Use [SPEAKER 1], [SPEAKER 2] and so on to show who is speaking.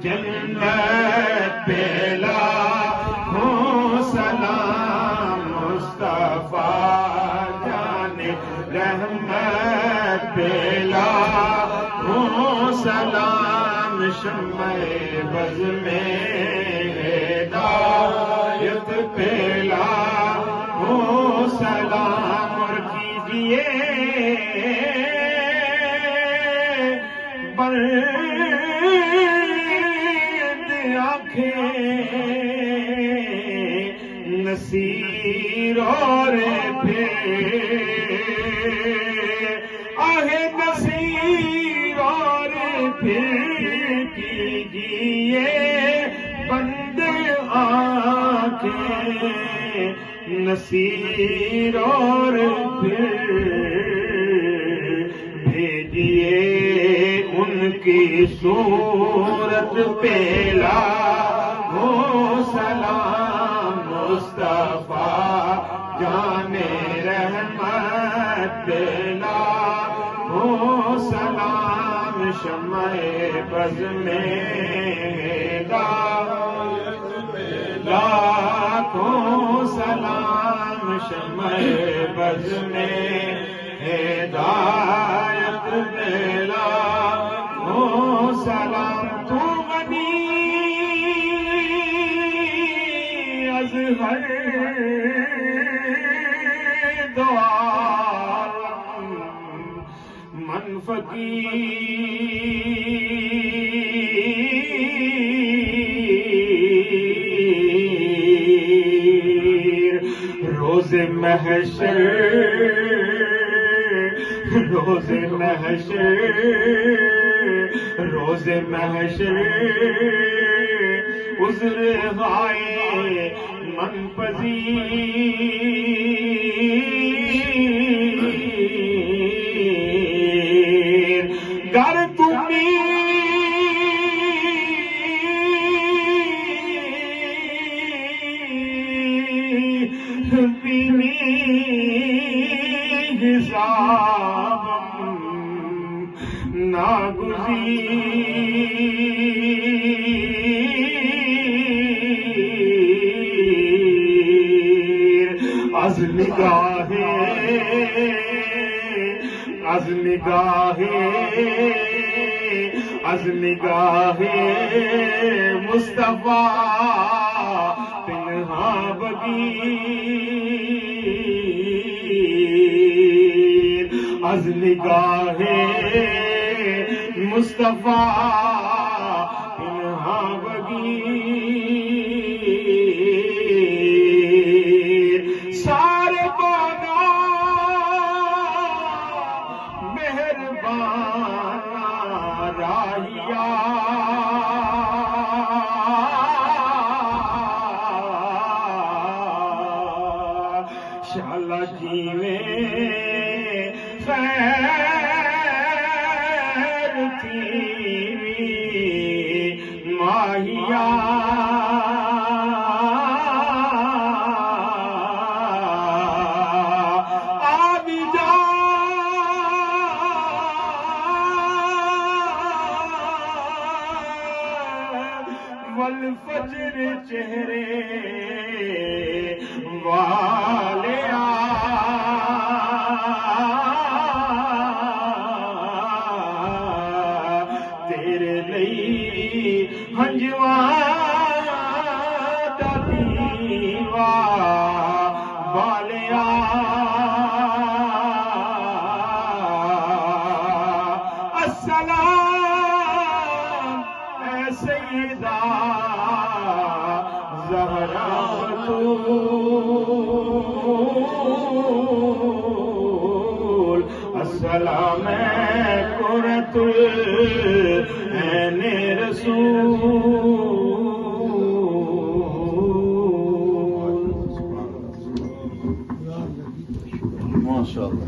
[SPEAKER 1] جنت پہ لاکھوں سلام مصطفیٰ جان رحمت پہ لاکھوں سلام شمع بز میں ہدایت پہ لاکھوں سلام اور کیجئے برد آنکھیں نصیر اور پھر آہ نصیر اور پھر کیجئے بند آنکھیں نصیر اور پھر بھیجئے ان کی صورت پہ لاکھوں سلام مصطفیٰ جان رحمت پہ لاکھوں سلام شمع بز میں ہدایت پہ لاکھوں سلام شمع بز میں ہدایت پہ لاکھوں سلام تو غنی از ہر دعالم من فقیر روز محشر روز محشر روز محشر عذر غائے من پذیر گر تمہیں بینی حساب ناگزیر از نگاہ مصطفیٰ پنہا بگیر از نگاہ مصطفیٰ پنہا بگیر سارے بانا مہربان راہیا شالا جیویں خیر تھی ماہیا آبی جا والفجر چہرے والے تیرے لئی ہنجواں دا دیوا والیا السلام اے سیدہ زہرا بتول السلام قرۃ العین رسول ماشاءاللہ.